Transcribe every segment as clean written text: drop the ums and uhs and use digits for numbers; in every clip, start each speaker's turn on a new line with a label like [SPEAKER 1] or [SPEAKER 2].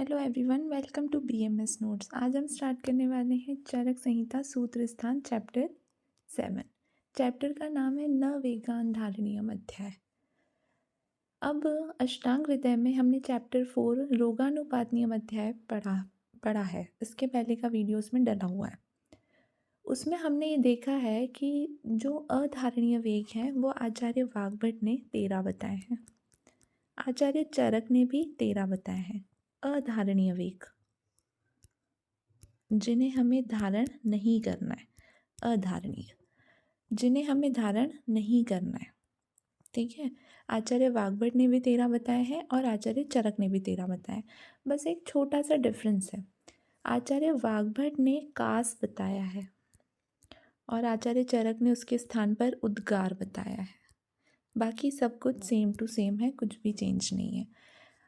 [SPEAKER 1] Hello everyone, welcome to BMS notes. आज हम start करने वाले हैं चरक संहिता सूत्र स्थान चैप्टर 7। चैप्टर का नाम है न वेगान धारणीयम अध्याय। अब अष्टांग हृदय में हमने चैप्टर 4 रोगानुपातनीयम अध्याय पढ़ा है। इसके पहले का वीडियो उसमें डला हुआ है। उसमें हमने ये देखा है कि जो अधारणीय वेग हैं वो आचार्य वाग्भट ने 13 बताए हैं, आचार्य चरक ने भी 13 बताए हैं। अधारणीय वेग जिन्हें हमें धारण नहीं करना है, अधारणीय जिन्हें हमें धारण नहीं करना है। ठीक है, आचार्य वाग्भट ने भी 13 बताए हैं और आचार्य चरक ने भी 13 बताए। बस एक छोटा सा डिफरेंस है, आचार्य वाग्भट ने कास बताया है और आचार्य चरक ने उसके स्थान पर उद्गार बताया है। बाकी सब कुछ सेम टू सेम है, कुछ भी चेंज नहीं है।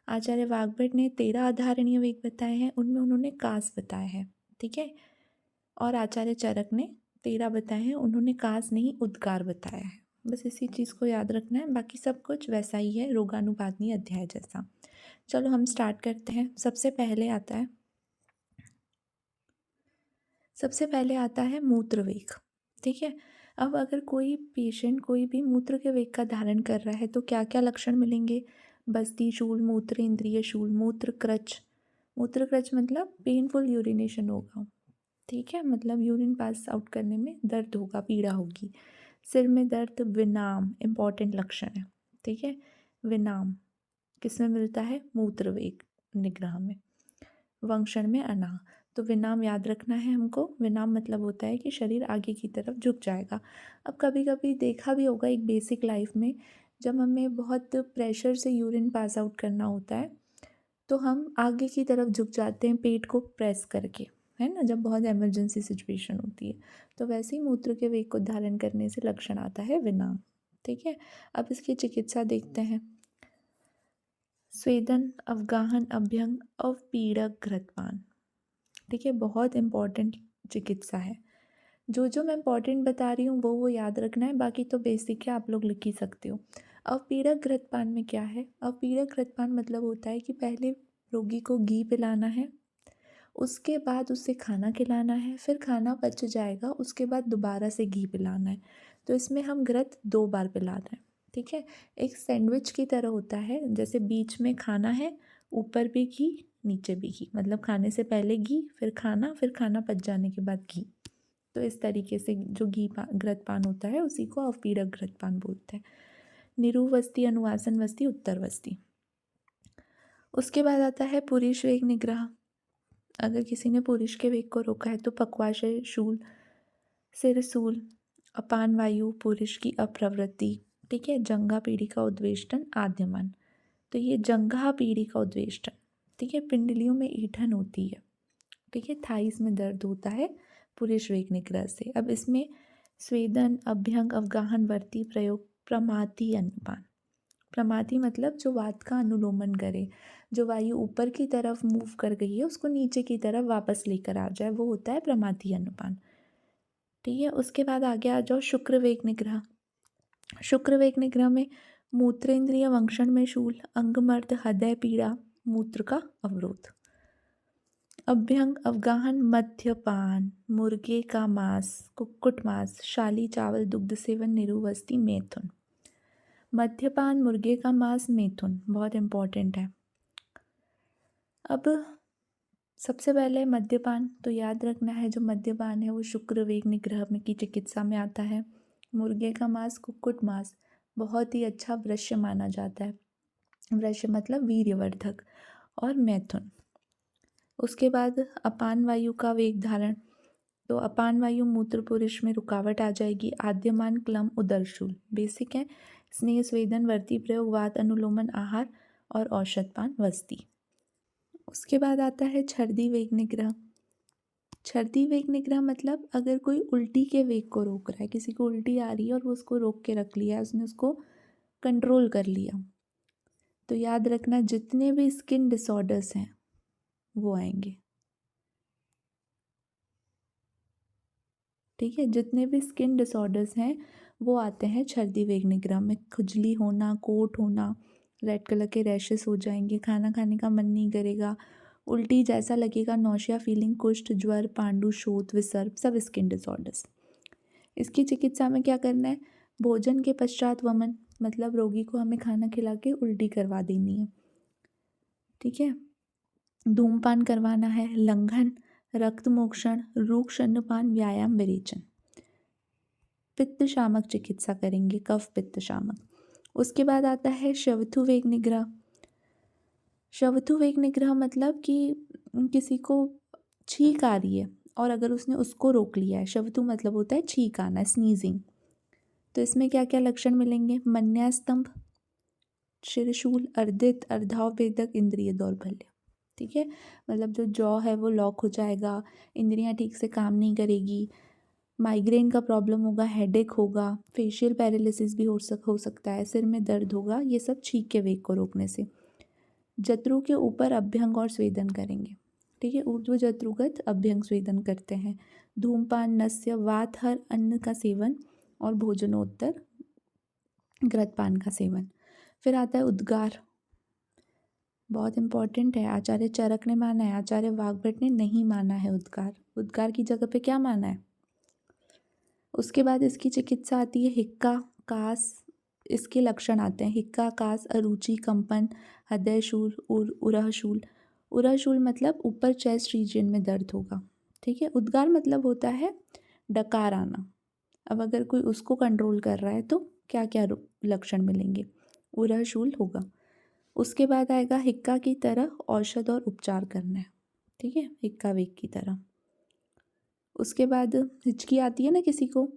[SPEAKER 1] आचार्य वाग्भट ने 13 अधारणीय वेग बताए हैं, उनमें उन्होंने कास बताया है। ठीक है, और आचार्य चरक ने 13 बताए हैं, उन्होंने कास नहीं उद्गार बताया है। बस इसी चीज़ को याद रखना है, बाकी सब कुछ वैसा ही है रोगानुपातनीय अध्याय जैसा। चलो हम स्टार्ट करते हैं। सबसे पहले आता है मूत्र वेग। ठीक है, अब अगर कोई पेशेंट कोई भी मूत्र के वेग का धारण कर रहा है तो क्या क्या लक्षण मिलेंगे? बस्ती शूल, मूत्र इंद्रिय शूल, मूत्र क्रच मतलब पेनफुल यूरिनेशन होगा। ठीक है, मतलब यूरिन पास आउट करने में दर्द होगा, पीड़ा होगी। सिर में दर्द, विनाम इम्पॉर्टेंट लक्षण है। ठीक है, विनाम किसमें मिलता है? मूत्र वेग निग्रह में। वंक्षण में अनाह, तो विनाम याद रखना है हमको। विनाम मतलब होता है कि शरीर आगे की तरफ झुक जाएगा। अब कभी कभी देखा भी होगा एक बेसिक लाइफ में, जब हमें बहुत प्रेशर से यूरिन पास आउट करना होता है तो हम आगे की तरफ झुक जाते हैं पेट को प्रेस करके, है ना, जब बहुत इमरजेंसी सिचुएशन होती है। तो वैसे ही मूत्र के वेग को धारण करने से लक्षण आता है विनाम। ठीक है, अब इसकी चिकित्सा देखते हैं। स्वेदन, अवगाहन, अभ्यंग, अवपीड़क घृतपान। ठीक है, बहुत इम्पॉर्टेंट चिकित्सा है। जो मैं इम्पॉर्टेंट बता रही हूँ वो याद रखना है, बाकी तो बेसिक है, आप लोग लिख ही सकते हो। अवपीड़क घृतपान में क्या है? अवपीड़क घृतपान मतलब होता है कि पहले रोगी को घी पिलाना है, उसके बाद उसे खाना खिलाना है, फिर खाना पच जाएगा, उसके बाद दोबारा से घी पिलाना है। तो इसमें हम घृत 2 बार पिलाना है। ठीक है, एक सैंडविच की तरह होता है, जैसे बीच में खाना है, ऊपर भी घी, नीचे भी घी, मतलब खाने से पहले घी, फिर खाना पच जाने के बाद घी। तो इस तरीके से जो घृतपान होता है उसी को अवपीड़क घृतपान बोलते हैं। निरुवस्ती, अनुवासन वस्ती, उत्तरवस्ती। उसके बाद आता है पुरुष वेग निग्रह। अगर किसी ने पुरुष के वेग को रोका है तो पक्वाशय शूल, सिरसूल, अपान वायु, पुरुष की अप्रवृत्ति। ठीक है, जंघा पीढ़ी का उद्वेष्टन, आद्यमान। तो ये जंघा पीढ़ी का उद्वेष्टन, ठीक है, पिंडलियों में ईंठन होती है। ठीक है, थाइस में दर्द होता है पुरुष वेग निग्रह से। अब इसमें स्वेदन, अभ्यंग, अवगाहन, वर्ती प्रयोग, प्रमाथी अनुपान। प्रमाथी मतलब जो वात का अनुलोमन करे, जो वायु ऊपर की तरफ मूव कर गई है उसको नीचे की तरफ वापस लेकर आ जाए, वो होता है प्रमाथी अनुपान। ठीक है, उसके बाद आगे आ जाओ शुक्र वेग निग्रह। शुक्र वेग निग्रह में मूत्रेंद्रिय वंक्षण में शूल, अंगमर्द, हृदय पीड़ा, मूत्र का अवरोध। अभ्यंग, अवगाहन, मद्यपान, मुर्गे का मांस, कुक्कुट मांस, शाली चावल, दुग्ध सेवन, निरुवस्ती, मैथुन। मद्यपान, मुर्गे का मांस, मैथुन बहुत इम्पॉर्टेंट है। अब सबसे पहले मद्यपान, तो याद रखना है जो मद्यपान है वो शुक्र वेग निग्रह में की चिकित्सा में आता है। मुर्गे का मांस, कुक्कुट मांस बहुत ही अच्छा वृश्य माना जाता है, वृश्य मतलब वीर्यवर्धक। और मैथुन। उसके बाद अपान वायु का वेग धारण, तो अपान वायु मूत्र पुरुष में रुकावट आ जाएगी। आद्यमान, क्लम, उदरशूल बेसिक है। स्नेह, स्वेदन, वर्ती प्रयोग, वात अनुलोमन, आहार और औषधपान, वस्ती। उसके बाद आता है छर्दी वेग निग्रह। छर्दी वेग निग्रह मतलब अगर कोई उल्टी के वेग को रोक रहा है, किसी को उल्टी आ रही है और वो उसको रोक के रख लिया, उसने उसको कंट्रोल कर लिया, तो याद रखना जितने भी स्किन डिसऑर्डर्स हैं वो आएंगे। ठीक है, जितने भी स्किन डिसऑर्डर्स हैं वो आते हैं छर्दी वेग निग्रह में। खुजली होना, कोट होना, रेड कलर के रैशेस हो जाएंगे, खाना खाने का मन नहीं करेगा, उल्टी जैसा लगेगा, नौशिया फीलिंग, कुष्ठ, ज्वर, पांडु, शोथ, विसर्प, सब स्किन डिसऑर्डर्स। इसकी चिकित्सा में क्या करना है? भोजन के पश्चात वमन, मतलब रोगी को हमें खाना खिला के उल्टी करवा देनी है, ठीक है। धूमपान करवाना है, लंघन, रक्त मोक्षण, रूक्ष अन्नपान, व्यायाम, विरेचन। पित्त शामक चिकित्सा करेंगे, कफ पित्त शामक। उसके बाद आता है शवथु वेग निग्रह। शवथु वेग निग्रह मतलब कि किसी को छींक आ रही है और अगर उसने उसको रोक लिया है, शवथु मतलब होता है छींक आना, स्नीजिंग। तो इसमें क्या क्या लक्षण मिलेंगे? मन्यास्तंभ, शिरशूल, अर्दित, अर्धाववेदक, इंद्रिय दौर्बल्य, ठीक है। मतलब जो जॉ है वो लॉक हो जाएगा, इंद्रियां ठीक से काम नहीं करेगी, माइग्रेन का प्रॉब्लम होगा, हेडेक होगा, फेशियल पैरालिसिस भी हो सकता है, सिर में दर्द होगा, ये सब छींक के वेग को रोकने से। जत्रु के ऊपर अभ्यंग और स्वेदन करेंगे, ठीक है। ऊर्ध्व जत्रुगत अभ्यंग स्वेदन करते हैं। धूमपान, नस्य, वातहर अन्न का सेवन और भोजनोत्तर घृतपान का सेवन। फिर आता है उद्गार, बहुत इंपॉर्टेंट है। आचार्य चरक ने माना है, आचार्य वाग्भट ने नहीं माना है उद्गार। उद्गार की जगह पे क्या माना है? उसके बाद इसकी चिकित्सा आती है हिक्का, कास। इसके लक्षण आते हैं हिक्का, कास, अरुचि, कंपन, हृदयशूल, उरहशूल। उरहशूल मतलब ऊपर चेस्ट रीजन में दर्द होगा, ठीक है। उद्गार मतलब होता है डकार आना। अब अगर कोई उसको कंट्रोल कर रहा है तो क्या क्या लक्षण मिलेंगे? उरहशूल होगा। उसके बाद आएगा हिक्का की तरह औषध और उपचार करना है, ठीक है, हिक्का वेग की तरह। उसके बाद हिचकी आती है ना किसी को,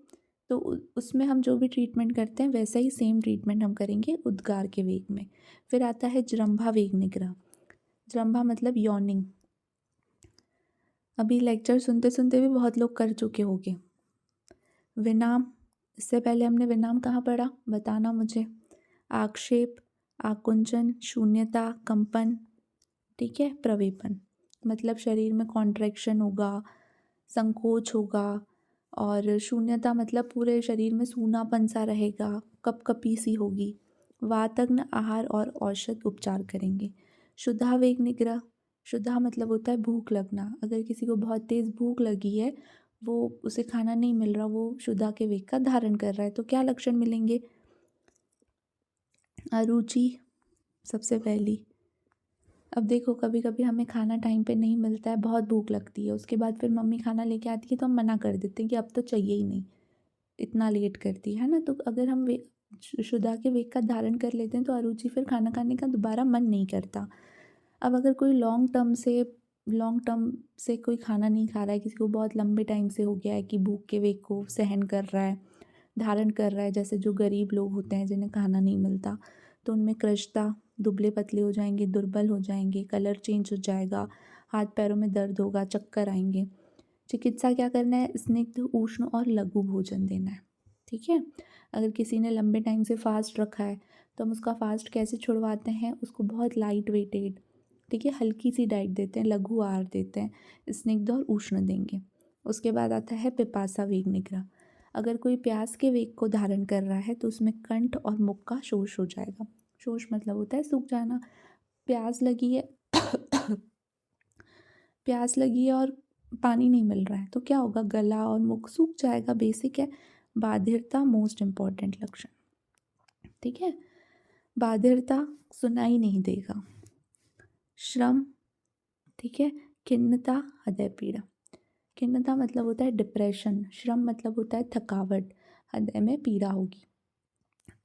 [SPEAKER 1] तो उसमें हम जो भी ट्रीटमेंट करते हैं वैसा ही सेम ट्रीटमेंट हम करेंगे उद्गार के वेग में। फिर आता है जृंभा वेग निग्रह। जृंभा मतलब यॉर्निंग। अभी लेक्चर सुनते सुनते भी बहुत लोग कर चुके होंगे। विनाम, इससे पहले हमने विनाम कहाँ पढ़ा? बताना मुझे। आक्षेप, आकुंचन, शून्यता, कंपन, ठीक है। प्रवेपन मतलब शरीर में कॉन्ट्रैक्शन होगा, संकोच होगा। और शून्यता मतलब पूरे शरीर में सूनापन सा रहेगा, कपकपी सी होगी। वातग्न आहार और औषध उपचार करेंगे। शुद्धा वेग निग्रह, शुद्धा मतलब होता है भूख लगना। अगर किसी को बहुत तेज़ भूख लगी है, वो उसे खाना नहीं मिल रहा, वो शुद्धा के वेग का धारण कर रहा है, तो क्या लक्षण मिलेंगे? अरुचि सबसे पहली। अब देखो कभी कभी हमें खाना टाइम पे नहीं मिलता है, बहुत भूख लगती है, उसके बाद फिर मम्मी खाना लेके आती है तो हम मना कर देते हैं कि अब तो चाहिए ही नहीं, इतना लेट करती है ना। तो अगर हम शुदा के वेग का धारण कर लेते हैं तो अरुचि, फिर खाना खाने का दोबारा मन नहीं करता। अब अगर कोई लॉन्ग टर्म से कोई खाना नहीं खा रहा है, किसी को बहुत लंबे टाइम से हो गया है कि भूख के वेग को सहन कर रहा है, धारण कर रहा है, जैसे जो गरीब लोग होते हैं जिन्हें खाना नहीं मिलता, तो उनमें कृशता, दुबले पतले हो जाएंगे, दुर्बल हो जाएंगे, कलर चेंज हो जाएगा, हाथ पैरों में दर्द होगा, चक्कर आएंगे। चिकित्सा क्या करना है? स्निग्ध, उष्ण और लघु भोजन देना है, ठीक है। अगर किसी ने लंबे टाइम से फास्ट रखा है तो हम उसका फास्ट कैसे छुड़वाते हैं? उसको बहुत लाइट वेटेड, ठीक है, हल्की सी डाइट देते हैं, लघु आहार देते हैं, स्निग्ध और उष्ण देंगे। उसके बाद आता है पिपासा वेग निग्रह। अगर कोई प्यास के वेग को धारण कर रहा है तो उसमें कंठ और मुख का शोष हो जाएगा। शोष मतलब होता है सूख जाना। प्यास लगी है प्यास लगी है और पानी नहीं मिल रहा है तो क्या होगा? गला और मुख सूख जाएगा, बेसिक है। बाधिरता मोस्ट इम्पॉर्टेंट लक्षण, ठीक है। बाधिरता, सुनाई नहीं देगा। श्रम, ठीक है। खिन्नता, हृदय पीड़ा। खिन्नता मतलब होता है डिप्रेशन, श्रम मतलब होता है थकावट, हृदय में पीड़ा होगी।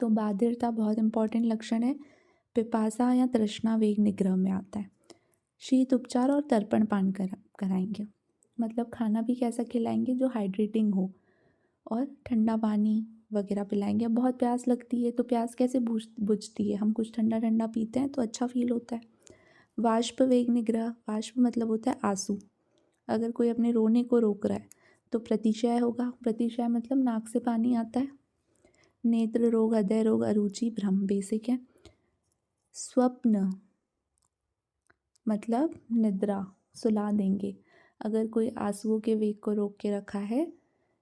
[SPEAKER 1] तो बाधिरता बहुत इंपॉर्टेंट लक्षण है। पिपासा या तृष्णा वेग निग्रह में आता है। शीत उपचार और तर्पण पान कराएंगे, मतलब खाना भी कैसा खिलाएंगे? जो हाइड्रेटिंग हो, और ठंडा पानी वगैरह पिलाएंगे। अब बहुत प्यास लगती है तो प्यास कैसे बुझती है? हम कुछ ठंडा ठंडा पीते हैं तो अच्छा फील होता है। वाष्प वेग निग्रह, वाष्प मतलब होता है आंसू। अगर कोई अपने रोने को रोक रहा है तो प्रतिशय होगा। प्रतिशय मतलब नाक से पानी आता है। नेत्र रोग, हृदय रोग, अरुचि, भ्रम, बेसिक है। स्वप्न मतलब निद्रा, सुला देंगे। अगर कोई आंसुओं के वेग को रोक के रखा है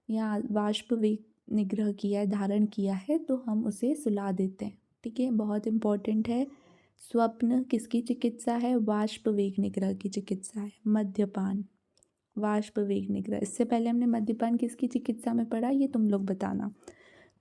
[SPEAKER 1] या वाष्प वेग निग्रह किया है, धारण किया है, तो हम उसे सुला देते हैं, ठीक है। बहुत इम्पॉर्टेंट है स्वप्न किसकी चिकित्सा है? वाष्प वेग निग्रह की चिकित्सा है। मद्यपान, वाष्प वेग निग्रह। इससे पहले हमने मद्यपान किसकी चिकित्सा में पढ़ा, ये तुम लोग बताना।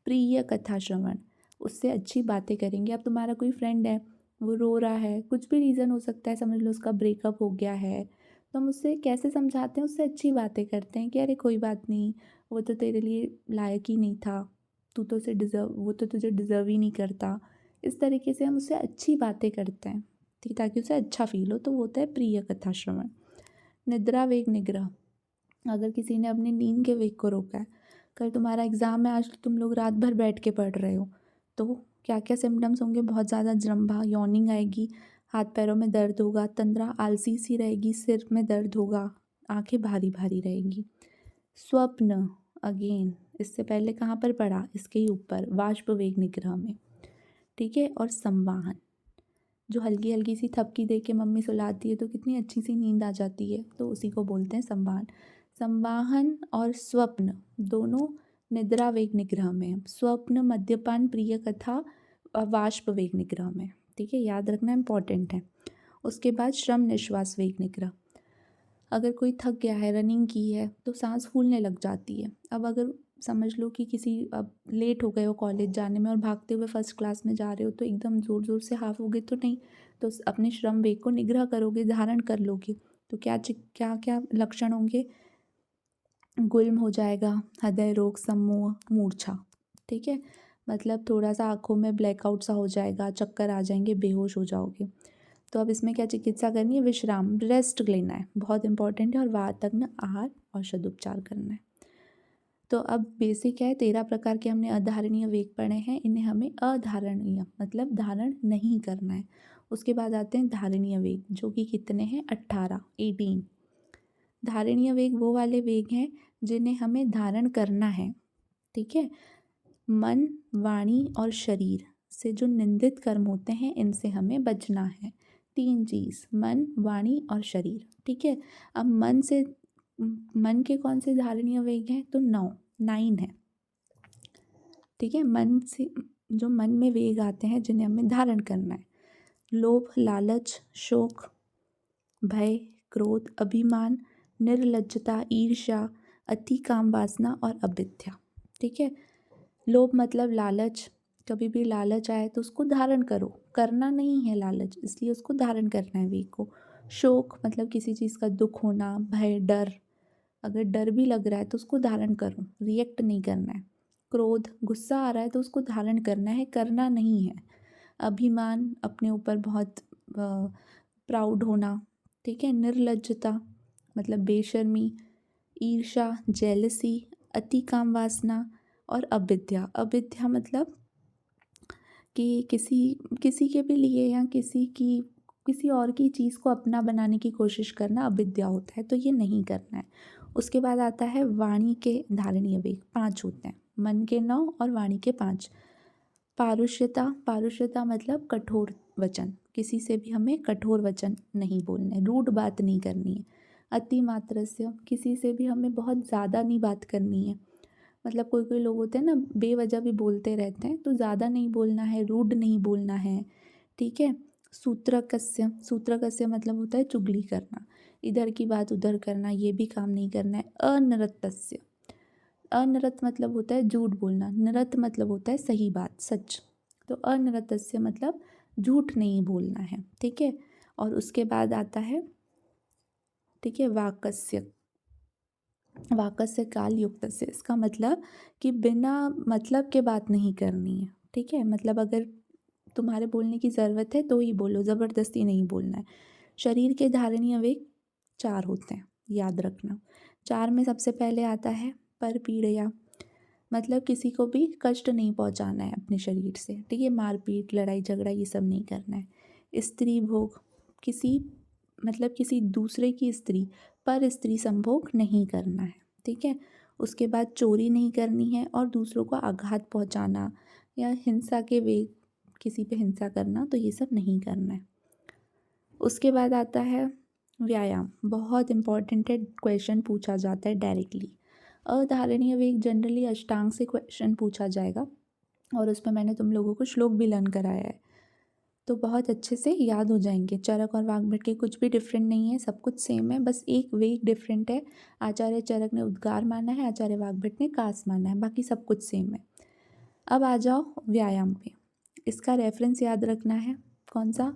[SPEAKER 1] प्रिय कथा श्रवण, उससे अच्छी बातें करेंगे। अब तुम्हारा कोई फ्रेंड है, वो रो रहा है, कुछ भी रीज़न हो सकता है, समझ लो उसका ब्रेकअप हो गया है, तो हम उससे कैसे समझाते हैं? उससे अच्छी बातें करते हैं कि अरे कोई बात नहीं, वो तो तेरे लिए लायक ही नहीं था, तू तो उसे डिज़र्व वो तो तुझे डिज़र्व ही नहीं करता। इस तरीके से हम उससे अच्छी बातें करते हैं, ठीक, ताकि उसे अच्छा फील हो। तो वो होता है प्रिय कथा श्रवण। निद्रा वेग निग्रह, अगर किसी ने अपनी नींद के वेग को रोका है, कल तुम्हारा एग्ज़ाम है, आज तुम लोग रात भर बैठ के पढ़ रहे हो, तो क्या क्या सिम्टम्स होंगे? बहुत ज़्यादा जृंभा, यॉर्निंग आएगी, हाथ पैरों में दर्द होगा, तंद्रा आलसी सी रहेगी, सिर में दर्द होगा, आंखें भारी भारी रहेंगी। स्वप्न, अगेन इससे पहले कहाँ पर पढ़ा? इसके ही ऊपर, वाष्प वेग निग्रह में, ठीक है। और संवाहन, जो हल्की हल्की सी थपकी दे के मम्मी सुलाती है तो कितनी अच्छी सी नींद आ जाती है, तो उसी को बोलते हैं संवाहन। संवाहन और स्वप्न दोनों निद्रा वेग निग्रह में है। स्वप्न, मद्यपान, प्रिय कथा और वाष्प वेग निग्रह में, ठीक है, याद रखना इंपॉर्टेंट है। उसके बाद श्रम निश्वास वेग निग्रह, अगर कोई थक गया है, रनिंग की है, तो सांस फूलने लग जाती है। अब अगर समझ लो कि किसी, अब लेट हो गए हो कॉलेज जाने में और भागते हुए फर्स्ट क्लास में जा रहे हो, तो एकदम ज़ोर ज़ोर से हाफोगे तो नहीं, तो अपने श्रम वेग को निग्रह करोगे, धारण कर लोगे। तो क्या क्या लक्षण होंगे? गुल्म हो जाएगा, हृदय रोग, सम्मोह, मूर्छा, ठीक है, मतलब थोड़ा सा आँखों में ब्लैकआउट सा हो जाएगा, चक्कर आ जाएंगे, बेहोश हो जाओगे। तो अब इसमें क्या चिकित्सा करनी है? विश्राम, रेस्ट लेना है, बहुत इंपॉर्टेंट है, और वातज्ञ आहार औषध उपचार करना है। तो अब बेसिक है, 13 प्रकार के हमने अधारणीय वेग पढ़े हैं, इन्हें हमें अधारणीय मतलब धारण नहीं करना है। उसके बाद आते हैं धारणीय वेग, जो कि कितने हैं? 18। धारणीय वेग वो वाले वेग हैं जिन्हें हमें धारण करना है, ठीक है। मन, वाणी और शरीर से जो निंदित कर्म होते हैं, इनसे हमें बचना है। 3 चीज़, मन, वाणी और शरीर, ठीक है। अब मन के कौन से धारणीय वेग हैं? तो 9 है, ठीक है। मन से जो मन में वेग आते हैं जिन्हें हमें धारण करना है, लोभ, लालच, शोक, भय, क्रोध, अभिमान, निर्लज्जता, ईर्ष्या, अति काम वासना और अविद्या, ठीक है। लोभ मतलब लालच, कभी भी लालच आए तो उसको धारण करो, करना नहीं है लालच, इसलिए उसको धारण करना है वेग को। शोक मतलब किसी चीज़ का दुख होना, भय, डर, अगर डर भी लग रहा है तो उसको धारण करो, रिएक्ट नहीं करना है। क्रोध, गुस्सा आ रहा है तो उसको धारण करना है, करना नहीं है। अभिमान, अपने ऊपर बहुत प्राउड होना, ठीक है। निर्लज्जता मतलब बेशर्मी, ईर्ष्या, जेलसी, अति काम वासना और अविद्या। अविद्या मतलब कि किसी के भी लिए या किसी और की चीज़ को अपना बनाने की कोशिश करना अविद्या होता है, तो ये नहीं करना है। उसके बाद आता है वाणी के धारणीय वेग, 5 होते हैं, मन के 9 और वाणी के 5। पारुष्यता, पारुष्यता मतलब कठोर वचन, किसी से भी हमें कठोर वचन नहीं बोलने, रूड बात नहीं करनी है। अति मात्रस्य, किसी से भी हमें बहुत ज़्यादा नहीं बात करनी है, मतलब कोई कोई लोग होते हैं ना, बेवजह भी बोलते रहते हैं, तो ज़्यादा नहीं बोलना है, रूड नहीं बोलना है, ठीक है। सूत्रकस्य, सूत्रकस्य मतलब होता है चुगली करना, इधर की बात उधर करना, ये भी काम नहीं करना है। अनरतस्य, अनरत मतलब होता है झूठ बोलना, नरत मतलब होता है सही बात, सच, तो अनरतस्य मतलब झूठ नहीं बोलना है, ठीक है। और उसके बाद आता है, ठीक है, वाकस्य, वाकस्य काल युक्तस्य, इसका मतलब कि बिना मतलब के बात नहीं करनी है, ठीक है, मतलब अगर तुम्हारे बोलने की ज़रूरत है तो ही बोलो, ज़बरदस्ती नहीं बोलना है। शरीर के धारणीय वेग 4 होते हैं, याद रखना। 4 में सबसे पहले आता है परपीड़या, मतलब किसी को भी कष्ट नहीं पहुंचाना है अपने शरीर से, ठीक है, मारपीट, लड़ाई झगड़ा ये सब नहीं करना है। स्त्री भोग, किसी दूसरे की स्त्री पर स्त्री संभोग नहीं करना है, ठीक है। उसके बाद चोरी नहीं करनी है और दूसरों को आघात पहुंचाना या हिंसा के वेग, किसी पे हिंसा करना, तो ये सब नहीं करना है। उसके बाद आता है व्यायाम, बहुत इंपॉर्टेंट है, क्वेश्चन पूछा जाता है डायरेक्टली। अधारणीय वेग जनरली अष्टांग से क्वेश्चन पूछा जाएगा, और उसमें मैंने तुम लोगों को श्लोक भी लर्न कराया है। तो बहुत अच्छे से याद हो जाएंगे। चरक और वाग्भट के कुछ भी डिफरेंट नहीं है, सब कुछ सेम है, बस एक वेग डिफरेंट है। आचार्य चरक ने उद्गार माना है, आचार्य वाग्भट ने कास माना है, बाकी सब कुछ सेम है। अब आ जाओ व्यायाम पे। इसका रेफरेंस याद रखना है, कौन सा?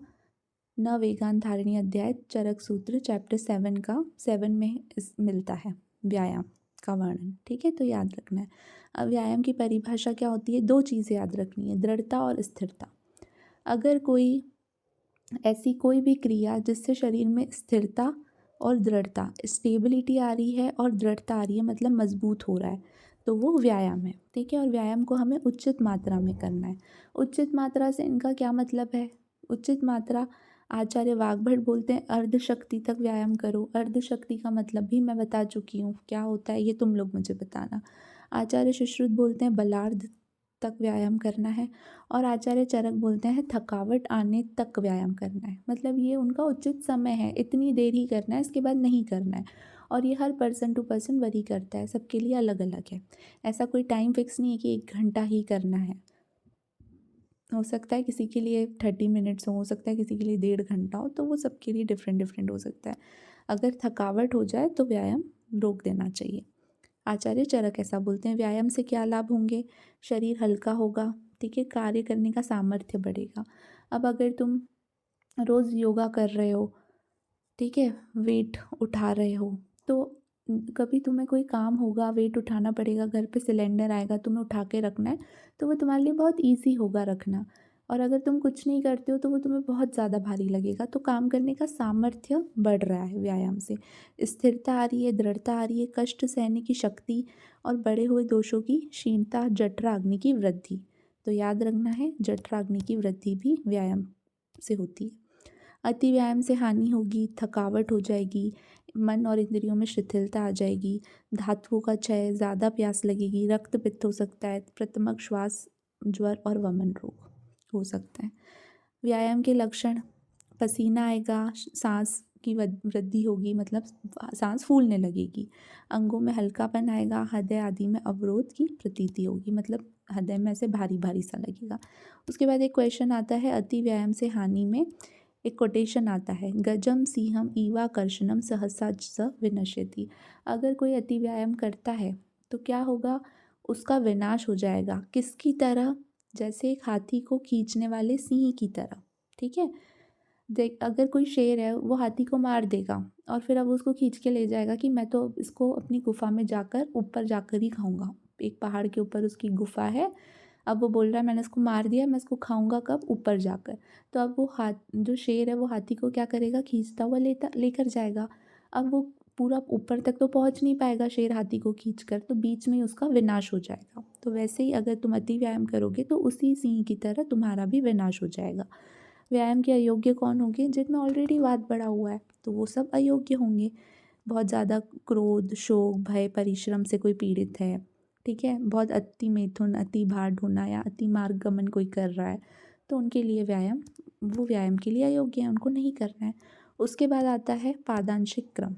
[SPEAKER 1] न वेगान धारणी अध्याय चरक सूत्र चैप्टर 7 का 7 में इस मिलता है व्यायाम का वर्णन। ठीक है, तो याद रखना है। अब व्यायाम की परिभाषा क्या होती है? दो चीज़ें याद रखनी है, दृढ़ता और स्थिरता। अगर कोई ऐसी कोई भी क्रिया जिससे शरीर में स्थिरता और दृढ़ता, स्टेबिलिटी आ रही है और दृढ़ता आ रही है, मतलब मजबूत हो रहा है, तो वो व्यायाम है। ठीक है, और व्यायाम को हमें उचित मात्रा में करना है। उचित मात्रा से इनका क्या मतलब है? उचित मात्रा आचार्य वाग्भट बोलते हैं अर्ध शक्ति तक व्यायाम करो। अर्ध शक्ति का मतलब भी मैं बता चुकी हूँ क्या होता है, ये तुम लोग मुझे बताना। आचार्य सुश्रुत बोलते हैं बलार्ध तक व्यायाम करना है, और आचार्य चरक बोलते हैं थकावट आने तक व्यायाम करना है। मतलब ये उनका उचित समय है, इतनी देर ही करना है, इसके बाद नहीं करना है। और ये हर पर्सन टू पर्सन वरी करता है, सबके लिए अलग अलग है। ऐसा कोई टाइम फिक्स नहीं है कि 1 घंटा ही करना है। हो सकता है किसी के लिए 30 मिनट्स हो सकता है किसी के लिए 1.5 घंटा हो, तो वो सबके लिए डिफरेंट डिफरेंट हो सकता है। अगर थकावट हो जाए तो व्यायाम रोक देना चाहिए। आचार्य चरक ऐसा बोलते हैं। व्यायाम से क्या लाभ होंगे? शरीर हल्का होगा, ठीक है, कार्य करने का सामर्थ्य बढ़ेगा। अब अगर तुम रोज़ योगा कर रहे हो, ठीक है, वेट उठा रहे हो, तो कभी तुम्हें कोई काम होगा, वेट उठाना पड़ेगा, घर पे सिलेंडर आएगा, तुम्हें उठा के रखना है, तो वो तुम्हारे लिए बहुत ईजी होगा रखना। और अगर तुम कुछ नहीं करते हो तो वो तुम्हें बहुत ज़्यादा भारी लगेगा। तो काम करने का सामर्थ्य बढ़ रहा है व्यायाम से। स्थिरता आ रही है, दृढ़ता आ रही है, कष्ट सहने की शक्ति और बढ़े हुए दोषों की क्षीणता, जठराग्नि की वृद्धि। तो याद रखना है, जठराग्नि की वृद्धि भी व्यायाम से होती है। अति व्यायाम से हानि होगी, थकावट हो जाएगी, मन और इंद्रियों में शिथिलता आ जाएगी, धातुओं का क्षय, ज़्यादा प्यास लगेगी, रक्त पित्त हो सकता है, प्रतमक श्वास, ज्वर और वमन रोग हो सकता है। व्यायाम के लक्षण: पसीना आएगा, सांस की वृद्धि होगी, मतलब सांस फूलने लगेगी, अंगों में हल्कापन आएगा, हृदय आदि में अवरोध की प्रतीति होगी, मतलब हृदय में ऐसे भारी भारी सा लगेगा। उसके बाद एक क्वेश्चन आता है अति व्यायाम से हानि में, एक कोटेशन आता है, गजम सिंहम ईवा कर्षणम सहसा स विनश्यति। अगर कोई अति व्यायाम करता है तो क्या होगा? उसका विनाश हो जाएगा। किसकी तरह? जैसे एक हाथी को खींचने वाले सिंह की तरह। ठीक है, देख, अगर कोई शेर है वो हाथी को मार देगा और फिर अब उसको खींच के ले जाएगा कि मैं तो इसको अपनी गुफा में जाकर ऊपर जाकर ही खाऊंगा। एक पहाड़ के ऊपर उसकी गुफा है, अब वो बोल रहा है मैंने इसको मार दिया, मैं इसको खाऊंगा कब? ऊपर जाकर। तो अब वो जो शेर है वो हाथी को क्या करेगा? खींचता हुआ लेकर जाएगा। अब वो पूरा ऊपर तक तो पहुंच नहीं पाएगा शेर हाथी को खींचकर, तो बीच में ही उसका विनाश हो जाएगा। तो वैसे ही अगर तुम अति व्यायाम करोगे तो उसी सिंह की तरह तुम्हारा भी विनाश हो जाएगा। व्यायाम के अयोग्य कौन होंगे? जिनमें ऑलरेडी वात बढ़ा हुआ है, तो वो सब अयोग्य होंगे। बहुत ज़्यादा क्रोध, शोक, भय, परिश्रम से कोई पीड़ित है, ठीक है, बहुत अति मैथुन, अति भार ढोना या अति मार्ग गमन कोई कर रहा है, तो उनके लिए व्यायाम, वो व्यायाम के लिए अयोग्य है, उनको नहीं करना है। उसके बाद आता है पादांशिक क्रम।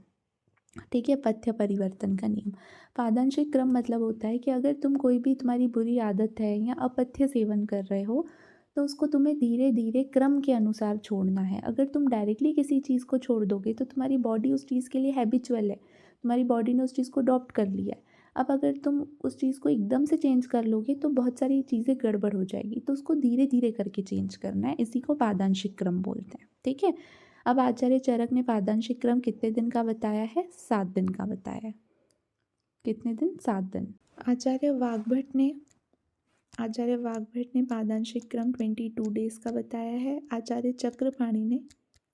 [SPEAKER 1] ठीक है, पथ्य परिवर्तन का नियम। पादांशिक क्रम मतलब होता है कि अगर तुम कोई भी तुम्हारी बुरी आदत है या अपथ्य सेवन कर रहे हो, तो उसको तुम्हें धीरे धीरे क्रम के अनुसार छोड़ना है। अगर तुम डायरेक्टली किसी चीज़ को छोड़ दोगे तो तुम्हारी बॉडी उस चीज़ के लिए हैबिचुअल है, तुम्हारी बॉडी ने उस चीज़ को अडॉप्ट कर लिया है। अब अगर तुम उस चीज़ को एकदम से चेंज कर लोगे तो बहुत सारी चीज़ें गड़बड़ हो जाएगी, तो उसको धीरे धीरे करके चेंज करना है, इसी को पादांशिक क्रम बोलते हैं। ठीक है, अब आचार्य चरक ने पादांशिक क्रम कितने दिन का बताया है? 7 दिन का बताया है। कितने दिन? 7 दिन। आचार्य वाग्भट ने पादांशिक क्रम 22 डेज का बताया है। आचार्य चक्रपाणि ने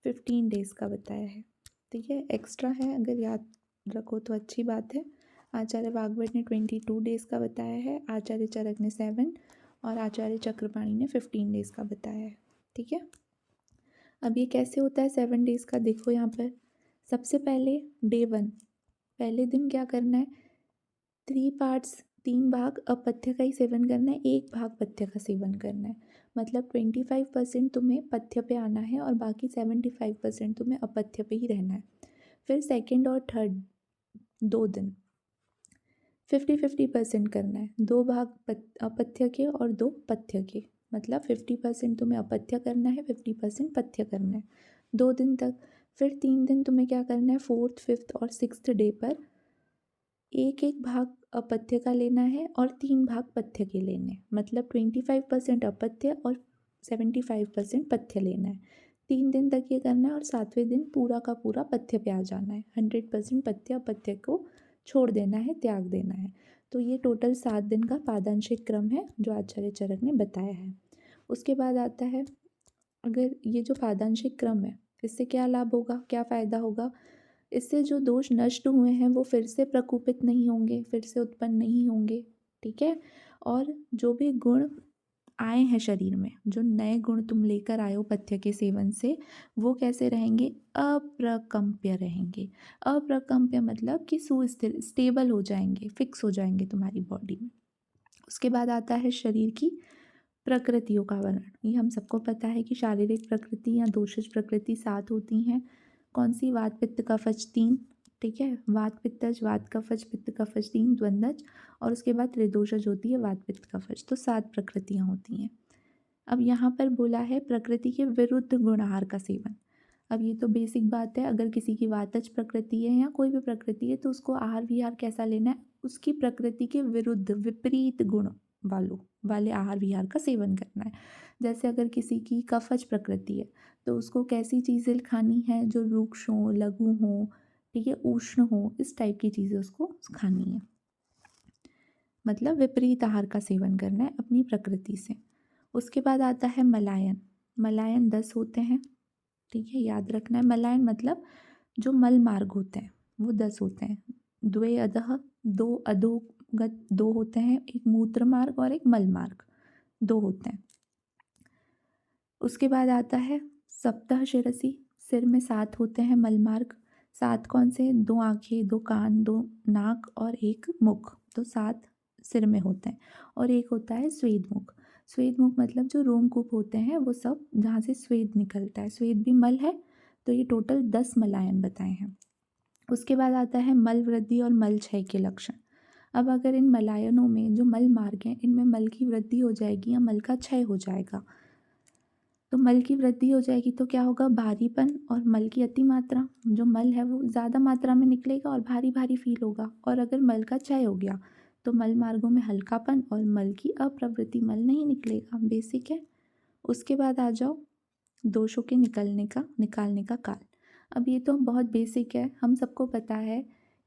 [SPEAKER 1] 15 डेज का बताया है। ठीक है, एक्स्ट्रा है, अगर याद रखो तो अच्छी बात है। आचार्य वाग्भट ने 22 डेज का बताया है, आचार्य चरक ने 7 और आचार्य चक्रपाणि ने 15 डेज का बताया है। ठीक है, अब ये कैसे होता है 7 डेज़ का? देखो यहाँ पर, सबसे पहले डे 1, पहले दिन क्या करना है? 3 पार्ट्स, 3 भाग अपथ्य का ही सेवन करना है, 1 भाग पथ्य का सेवन करना है। मतलब 25% तुम्हें पथ्य पे आना है और बाकी 75% तुम्हें अपथ्य पे ही रहना है। फिर सेकेंड और थर्ड 2 दिन 50-50% करना है, 2 भाग अपथ्य के और 2 पथ्य के। मतलब 50% तुम्हें अपथ्य करना है, 50% पथ्य करना है 2 दिन तक। फिर 3 दिन तुम्हें क्या करना है, 4th 5th और 6th डे पर एक एक भाग अपथ्य का लेना है और 3 भाग पथ्य के लेने हैं। मतलब 25% अपथ्य और 75% पथ्य लेना है। 3 दिन तक ये करना है और 7वें दिन पूरा का पूरा पथ्य पे आ जाना है। 100% पथ्य अपथ्य को छोड़ देना है, त्याग देना है। तो ये टोटल 7 दिन का पादांशिक क्रम है जो आचार्य चरक ने बताया है। उसके बाद आता है, अगर ये जो पादांशिक क्रम है इससे क्या लाभ होगा, क्या फ़ायदा होगा। इससे जो दोष नष्ट हुए हैं वो फिर से प्रकोपित नहीं होंगे, फिर से उत्पन्न नहीं होंगे, ठीक है। और जो भी गुण आए हैं शरीर में, जो नए गुण तुम लेकर आए हो पथ्य के सेवन से, वो कैसे रहेंगे, अप्रकम्प्य रहेंगे। अप्रकम्प्य मतलब कि सुस्थिर, स्टेबल हो जाएंगे, फिक्स हो जाएंगे तुम्हारी बॉडी में। उसके बाद आता है शरीर की प्रकृतियों का वर्णन। ये हम सबको पता है कि शारीरिक प्रकृति या दोषज प्रकृति 7 होती हैं। कौन सी, वात पित्त कफज 3, ठीक है। वात पित्तज, वात कफज, पित्त कफज 3 द्वंद्वज, और उसके बाद त्रिदोषज होती है वात पित्त कफज। तो 7 प्रकृतियाँ होती हैं। अब यहाँ पर बोला है प्रकृति के विरुद्ध गुण आहार का सेवन। अब ये तो बेसिक बात है, अगर किसी की वातज प्रकृति है या कोई भी प्रकृति है तो उसको आहार विहार कैसा लेना है, उसकी प्रकृति के विरुद्ध विपरीत गुण वाले आहार विहार का सेवन करना है। जैसे अगर किसी की कफज प्रकृति है तो उसको कैसी चीज़ें खानी है, जो रुक्ष हो, लघु हो, ठीक है, उष्ण हो, इस टाइप की चीज़ें उसको खानी है। मतलब विपरीत आहार का सेवन करना है अपनी प्रकृति से। उसके बाद आता है मलायन। मलायन 10 होते हैं, ठीक है, याद रखना है। मलायन मतलब जो मल मार्ग होते हैं वो 10 होते हैं। द्वे अधः, 2 अधोगत 2 होते हैं, एक मूत्र मार्ग और एक मल मार्ग 2 होते हैं। उसके बाद आता है सप्तह शिरसी। सिर में 7 होते हैं मल मार्ग। 7 कौन से, 2 आँखें, 2 कान, 2 नाक और 1 मुख, तो 7 सिर में होते हैं। और एक होता है स्वेद मुख। स्वेद मुख मतलब जो रोमकूप होते हैं वो सब, जहाँ से स्वेद निकलता है। स्वेद भी मल है। तो ये टोटल 10 मलायन बताए हैं। उसके बाद आता है मल वृद्धि और मल क्षय के लक्षण। अब अगर इन मलायनों में जो मल मार्ग हैं इनमें मल की वृद्धि हो जाएगी या मल का क्षय हो जाएगा। तो मल की वृद्धि हो जाएगी तो क्या होगा, भारीपन और मल की अति मात्रा, जो मल है वो ज़्यादा मात्रा में निकलेगा और भारी भारी फील होगा। और अगर मल का क्षय हो गया तो मल मार्गों में हल्कापन और मल की अप्रवृत्ति, मल नहीं निकलेगा, बेसिक है। उसके बाद आ जाओ दोषों के निकालने का काल। अब ये तो बहुत बेसिक है, हम सबको पता है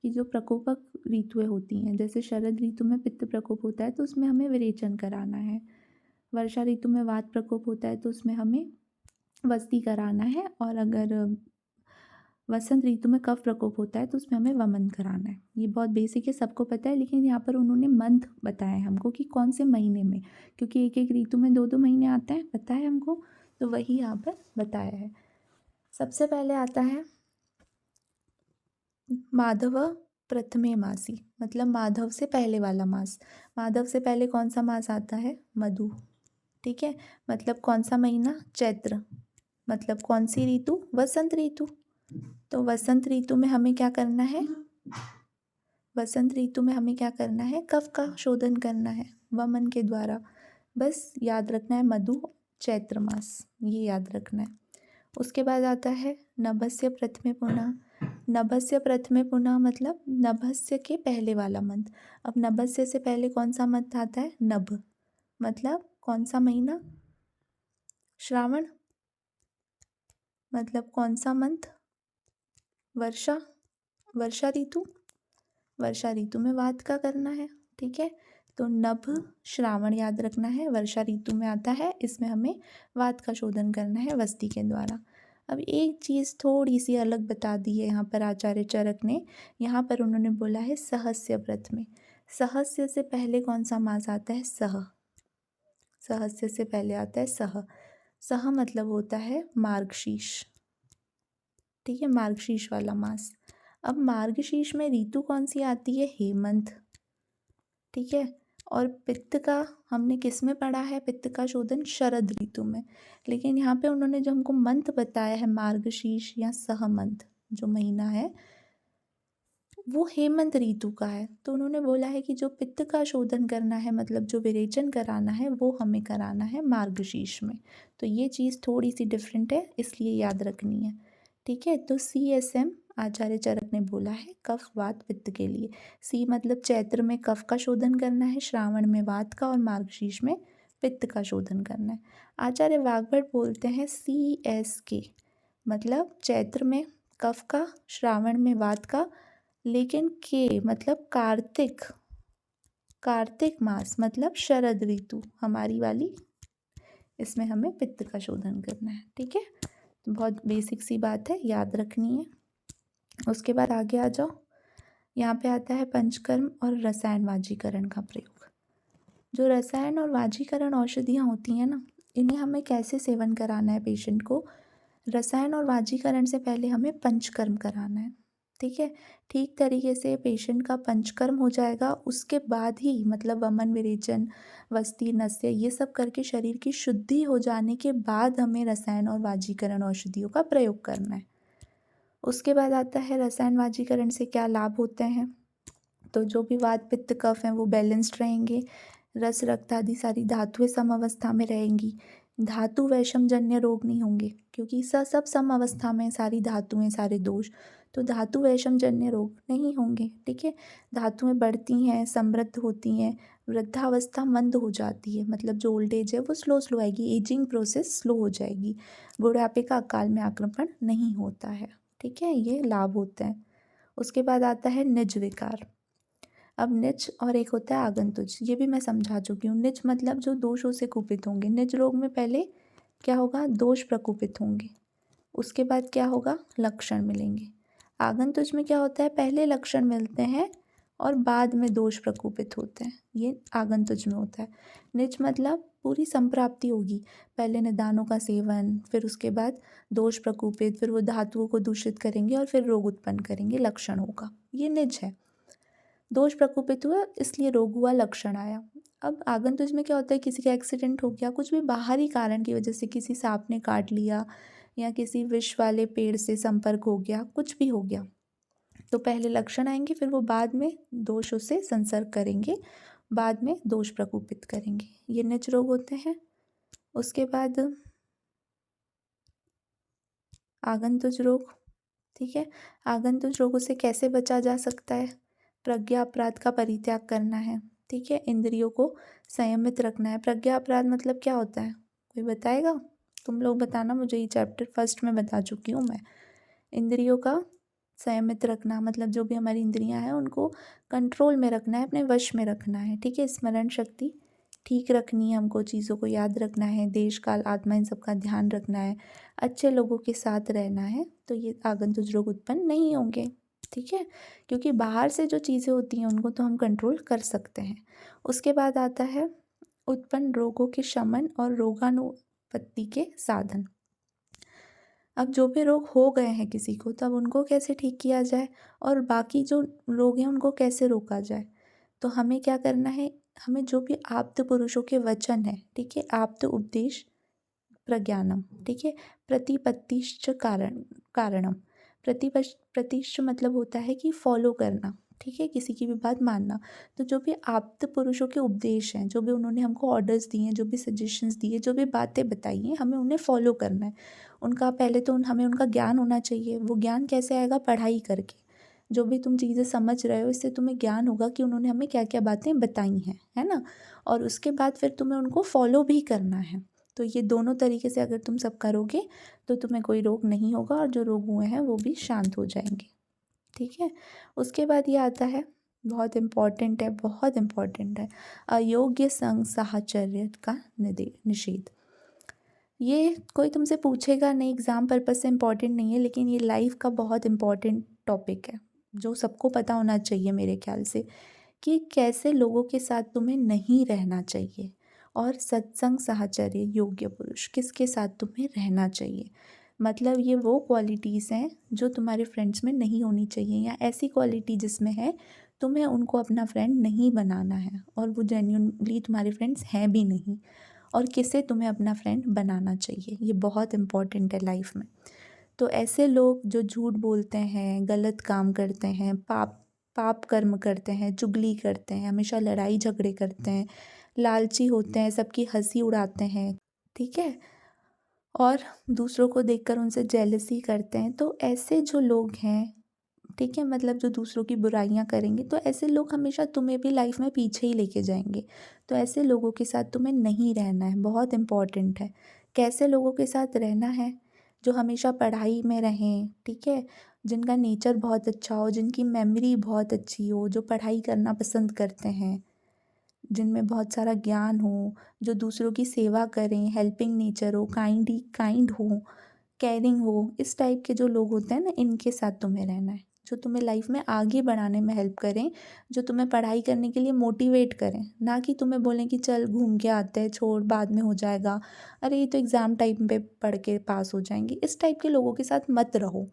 [SPEAKER 1] कि जो प्रकोपक ऋतुएं होती हैं, जैसे शरद ऋतु में पित्त प्रकोप होता है तो उसमें हमें विरेचन कराना है। वर्षा ऋतु में वात प्रकोप होता है तो उसमें हमें वस्ती कराना है। और अगर वसंत ऋतु में कफ प्रकोप होता है तो उसमें हमें वमन कराना है। ये बहुत बेसिक है, सबको पता है। लेकिन यहाँ पर उन्होंने मंथ बताया है हमको कि कौन से महीने में, क्योंकि एक एक ऋतु में 2 2 महीने आते हैं, पता है हमको, तो वही यहाँ पर बताया है। सबसे पहले आता है माधव प्रथमे मासी, मतलब माधव से पहले वाला मास। माधव से पहले कौन सा मास आता है, मधु, ठीक है। मतलब कौन सा महीना, चैत्र। मतलब कौन सी ऋतु, वसंत ऋतु। तो वसंत ऋतु में हमें क्या करना है, वसंत ऋतु में हमें क्या करना है, कफ का शोधन करना है वमन के द्वारा। बस याद रखना है मधु, चैत्र मास, ये याद रखना है। उसके बाद आता है नभस्य प्रथमे पुनः। नभस्य प्रथमे पुनः मतलब नभस्य के पहले वाला मंथ। अब नभस्य से पहले कौन सा मंथ आता है, नभ, मतलब कौन सा महीना, श्रावण। मतलब कौन सा मंथ, वर्षा, वर्षा ऋतु। वर्षा ऋतु में वात का करना है, ठीक है। तो नभ श्रावण याद रखना है, वर्षा ऋतु में आता है, इसमें हमें वात का शोधन करना है वस्ती के द्वारा। अब एक चीज़ थोड़ी सी अलग बता दी है यहाँ पर आचार्य चरक ने। यहाँ पर उन्होंने बोला है सहस्य प्रथमे। सहस्य से पहले कौन सा मास आता है, सह। सहस्य से पहले आता है सह। सह मतलब होता है मार्गशीर्ष, ठीक है, मार्गशीर्ष वाला मास। अब मार्गशीर्ष में ऋतु कौन सी आती है, हेमंत, ठीक है। और पित्त का हमने किस में पढ़ा है, पित्त का शोधन शरद ऋतु में। लेकिन यहाँ पे उन्होंने जो हमको मंथ बताया है मार्गशीर्ष या सहमंथ जो महीना है, वो हेमंत ऋतु का है। तो उन्होंने बोला है कि जो पित्त का शोधन करना है, मतलब जो विरेचन कराना है, वो हमें कराना है मार्गशीर्ष में। तो ये चीज़ थोड़ी सी डिफरेंट है, इसलिए याद रखनी है। ठीक है, तो CSM आचार्य चरक ने बोला है कफ वात पित्त के लिए। सी मतलब चैत्र में कफ का शोधन करना है, श्रावण में वात का और मार्गशीर्ष में पित्त का शोधन करना है। आचार्य वाग्भट बोलते हैं CSK, मतलब चैत्र में कफ का, श्रावण में वात का, लेकिन के मतलब कार्तिक, कार्तिक मास मतलब शरद ऋतु हमारी वाली, इसमें हमें पित्त का शोधन करना है। ठीक है, तो बहुत बेसिक सी बात है, याद रखनी है। उसके बाद आगे आ जाओ, यहाँ पे आता है पंचकर्म और रसायन वाजीकरण का प्रयोग। जो रसायन और वाजीकरण औषधियाँ होती हैं ना, इन्हें हमें कैसे सेवन कराना है पेशेंट को। रसायन और वाजीकरण से पहले हमें पंचकर्म कराना है। ठीक है, ठीक तरीके से पेशेंट का पंचकर्म हो जाएगा, उसके बाद ही मतलब वमन विरेचन वस्ती नस्य ये सब करके शरीर की शुद्धि हो जाने के बाद हमें रसायन और वाजीकरण औषधियों का प्रयोग करना है। उसके बाद आता है रसायन वाजीकरण से क्या लाभ होते हैं। तो जो भी वात पित्त कफ हैं वो बैलेंस्ड रहेंगे, रस रक्त आदि सारी धातुएं सम अवस्था में रहेंगी, धातु वैषम जन्य रोग नहीं होंगे, क्योंकि सब सम अवस्था में सारी धातुएं सारे दोष, तो धातु वैषम जन्य रोग नहीं होंगे। ठीक है, धातुएं बढ़ती हैं, समृद्ध होती हैं, वृद्धावस्था मंद हो जाती है, मतलब जो ओल्ड एज है वो स्लो स्लो आएगी, एजिंग प्रोसेस स्लो हो जाएगी, बुढ़ापे का अकाल में आक्रमण नहीं होता है। ठीक है, ये लाभ होते हैं। उसके बाद आता है निज विकार। अब निज और एक होता है आगंतुज, ये भी मैं समझा चुकी हूँ। निज मतलब जो दोषों से कुपित होंगे, निज रोग में पहले क्या होगा, दोष प्रकुपित होंगे, उसके बाद क्या होगा, लक्षण मिलेंगे। आगंतुज में क्या होता है, पहले लक्षण मिलते हैं और बाद में दोष प्रकुपित होते हैं, ये आगंतुज में होता है। निज मतलब पूरी संप्राप्ति होगी, पहले निदानों का सेवन, फिर उसके बाद दोष प्रकुपित, फिर वो धातुओं को दूषित करेंगे और फिर रोग उत्पन्न करेंगे, लक्षण होगा, ये निज है। दोष प्रकोपित हुआ इसलिए रोग हुआ, लक्षण आया। अब आगंतुज में क्या होता है, किसी का एक्सीडेंट हो गया, कुछ भी बाहरी कारण की वजह से, किसी सांप ने काट लिया या किसी विष वाले पेड़ से संपर्क हो गया, कुछ भी हो गया, तो पहले लक्षण आएंगे, फिर वो बाद में दोषों से संसर्ग करेंगे, बाद में दोष प्रकोपित करेंगे, ये निज रोग होते हैं। उसके बाद आगंतुज रोग। ठीक है, आगंतुज रोगों से कैसे बचा जा सकता है, प्रज्ञा अपराध का परित्याग करना है। ठीक है, इंद्रियों को संयमित रखना है। प्रज्ञा अपराध मतलब क्या होता है, कोई बताएगा, तुम लोग बताना मुझे, ये चैप्टर फर्स्ट में बता चुकी हूँ मैं। इंद्रियों का संयमित रखना मतलब जो भी हमारी इंद्रियां हैं उनको कंट्रोल में रखना है, अपने वश में रखना है। ठीक है, स्मरण शक्ति ठीक रखनी है, हमको चीज़ों को याद रखना है, देश काल आत्मा इन सब का ध्यान रखना है, अच्छे लोगों के साथ रहना है, तो ये आगंतुक रोग उत्पन्न नहीं होंगे। ठीक है, क्योंकि बाहर से जो चीज़ें होती हैं उनको तो हम कंट्रोल कर सकते हैं। उसके बाद आता है उत्पन्न रोगों के शमन और रोगानुपत्ति के साधन। अब जो भी रोग हो गए हैं किसी को, तब उनको कैसे ठीक किया जाए और बाकी जो रोग हैं उनको कैसे रोका जाए। तो हमें क्या करना है, हमें जो भी आप्त पुरुषों के वचन है, ठीक है, आप्त उपदेश प्रज्ञानम, ठीक है, प्रतिपत्तिश्च कारणम। प्रतिश्च मतलब होता है कि फॉलो करना, ठीक है, किसी की भी बात मानना। तो जो भी आप्त पुरुषों के उपदेश हैं, जो भी उन्होंने हमको ऑर्डर्स दिए हैं, जो भी सजेशंस दिए, जो भी बातें बताई हैं, हमें उन्हें फॉलो करना है। उनका पहले तो हमें उनका ज्ञान होना चाहिए। वो ज्ञान कैसे आएगा, पढ़ाई करके। जो भी तुम चीज़ें समझ रहे हो इससे तुम्हें ज्ञान होगा कि उन्होंने हमें क्या क्या बातें बताई हैं, है ना। और उसके बाद फिर तुम्हें उनको फॉलो भी करना है। तो ये दोनों तरीके से अगर तुम सब करोगे तो तुम्हें कोई रोग नहीं होगा और जो रोग हुए हैं वो भी शांत हो जाएंगे। ठीक है, उसके बाद ये आता है, बहुत इम्पॉर्टेंट है, बहुत इम्पॉर्टेंट है, अयोग्य संग साहचर्य का निषेध। ये कोई तुमसे पूछेगा नहीं, एग्ज़ाम पर्पज़ से इम्पॉर्टेंट नहीं है, लेकिन ये लाइफ का बहुत इम्पॉर्टेंट टॉपिक है जो सबको पता होना चाहिए मेरे ख्याल से, कि कैसे लोगों के साथ तुम्हें नहीं रहना चाहिए और सत्संग साहचर्य योग्य पुरुष किसके साथ तुम्हें रहना चाहिए। मतलब ये वो क्वालिटीज़ हैं जो तुम्हारे फ्रेंड्स में नहीं होनी चाहिए, या ऐसी क्वालिटी जिसमें है तुम्हें उनको अपना फ्रेंड नहीं बनाना है और वो जेन्युइनली तुम्हारे फ्रेंड्स हैं भी नहीं, और किसे तुम्हें अपना फ्रेंड बनाना चाहिए, ये बहुत इम्पॉर्टेंट है लाइफ में। तो ऐसे लोग जो झूठ बोलते हैं, गलत काम करते हैं, पाप पाप कर्म करते हैं, चुगली करते हैं, हमेशा लड़ाई झगड़े करते हैं, लालची होते हैं, सबकी हँसी उड़ाते हैं, ठीक है? और दूसरों को देखकर उनसे जेलसी करते हैं। तो ऐसे जो लोग हैं, ठीक है, मतलब जो दूसरों की बुराइयां करेंगे, तो ऐसे लोग हमेशा तुम्हें भी लाइफ में पीछे ही लेके जाएंगे। तो ऐसे लोगों के साथ तुम्हें नहीं रहना है, बहुत इम्पॉर्टेंट है। कैसे लोगों के साथ रहना है? जो हमेशा पढ़ाई में रहें, ठीक है, जिनका नेचर बहुत अच्छा हो, जिनकी मेमोरी बहुत अच्छी हो, जो पढ़ाई करना पसंद करते हैं, जिनमें बहुत सारा ज्ञान हो, जो दूसरों की सेवा करें, हेल्पिंग नेचर हो, काइंड हो, केयरिंग हो। इस टाइप के जो लोग होते हैं ना, इनके साथ तुम्हें रहना है, जो तुम्हें लाइफ में आगे बढ़ाने में हेल्प करें, जो तुम्हें पढ़ाई करने के लिए मोटिवेट करें, ना कि तुम्हें बोलें कि चल घूम के आते हैं, छोड़ बाद में हो जाएगा, अरे ये तो एग्ज़ाम टाइम पे पढ़ के पास हो जाएंगे। इस टाइप के लोगों के साथ मत रहो।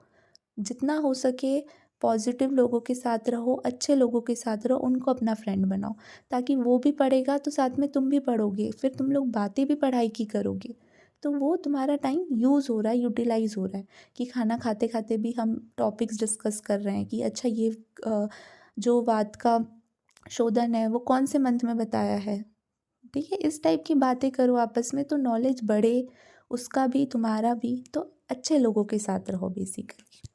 [SPEAKER 1] जितना हो सके पॉजिटिव लोगों के साथ रहो, अच्छे लोगों के साथ रहो, उनको अपना फ्रेंड बनाओ, ताकि वो भी पढ़ेगा तो साथ में तुम भी पढ़ोगे, फिर तुम लोग बातें भी पढ़ाई की करोगे। तो वो तुम्हारा टाइम यूज़ हो रहा है, यूटिलाइज़ हो रहा है, कि खाना खाते खाते भी हम टॉपिक्स डिस्कस कर रहे हैं कि अच्छा ये जो वात का शोधन है वो कौन से मंथ में बताया है, ठीक है? इस टाइप की बातें करो आपस में, तो नॉलेज बढ़े, उसका भी तुम्हारा भी। तो अच्छे लोगों के साथ रहो बेसिकली।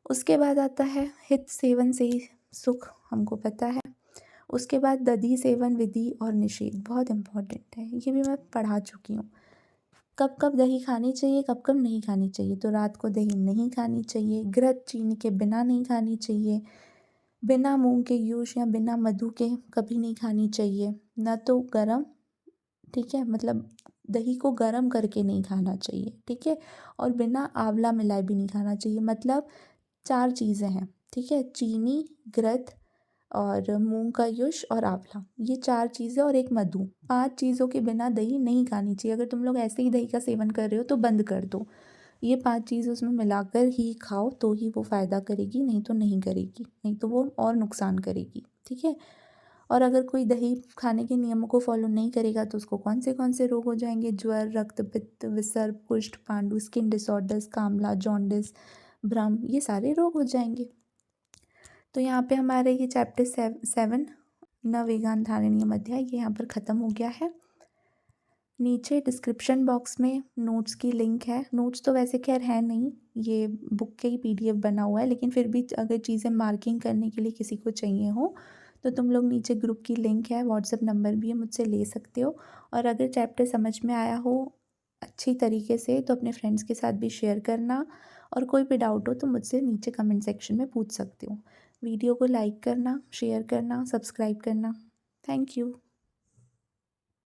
[SPEAKER 1] उसके बाद आता है हित सेवन से ही सुख, हमको पता है। उसके बाद दधि सेवन विधि और निषेध, बहुत इम्पॉर्टेंट है, ये भी मैं पढ़ा चुकी हूँ। कब कब दही खानी चाहिए, कब कब नहीं खानी चाहिए। तो रात को दही नहीं खानी चाहिए, घृत चीनी के बिना नहीं खानी चाहिए, बिना मूंग के जूस या बिना मधु के कभी नहीं खानी चाहिए। न तो गरम, ठीक है, मतलब दही को गरम करके नहीं खाना चाहिए, ठीक है, और बिना आंवला मिलाए भी नहीं खाना चाहिए। मतलब 4 चीज़ें हैं, ठीक है, चीनी, घृत और मूंग का युष और आंवला, ये 4 चीज़ें और एक मधु, 5 चीज़ों के बिना दही नहीं खानी चाहिए। अगर तुम लोग ऐसे ही दही का सेवन कर रहे हो तो बंद कर दो। ये 5 चीज़ उसमें मिलाकर ही खाओ, तो ही वो फ़ायदा करेगी, नहीं तो नहीं करेगी, नहीं तो वो और नुकसान करेगी, ठीक है। और अगर कोई दही खाने के नियमों को फॉलो नहीं करेगा तो उसको कौन से रोग हो जाएंगे? ज्वर, रक्त पित्त, विसर्प, कुष्ठ, पांडु, स्किन डिसऑर्डर्स, कामला, जॉन्डिस, भ्रम, ये सारे रोग हो जाएंगे। तो यहाँ पे हमारे ये चैप्टर 7 न वेगान धारणीय अध्याय ये यहाँ पर ख़त्म हो गया है। नीचे डिस्क्रिप्शन बॉक्स में नोट्स की लिंक है। नोट्स तो वैसे खैर है नहीं, ये बुक के ही पीडीएफ बना हुआ है, लेकिन फिर भी अगर चीज़ें मार्किंग करने के लिए किसी को चाहिए हो तो तुम लोग नीचे ग्रुप की लिंक है, व्हाट्सएप नंबर भी है, मुझसे ले सकते हो। और अगर चैप्टर समझ में आया हो अच्छी तरीके से तो अपने फ्रेंड्स के साथ भी शेयर करना, और कोई भी डाउट हो तो मुझसे नीचे कमेंट सेक्शन में पूछ सकते हो। वीडियो को लाइक करना, शेयर करना, सब्सक्राइब करना। Thank you.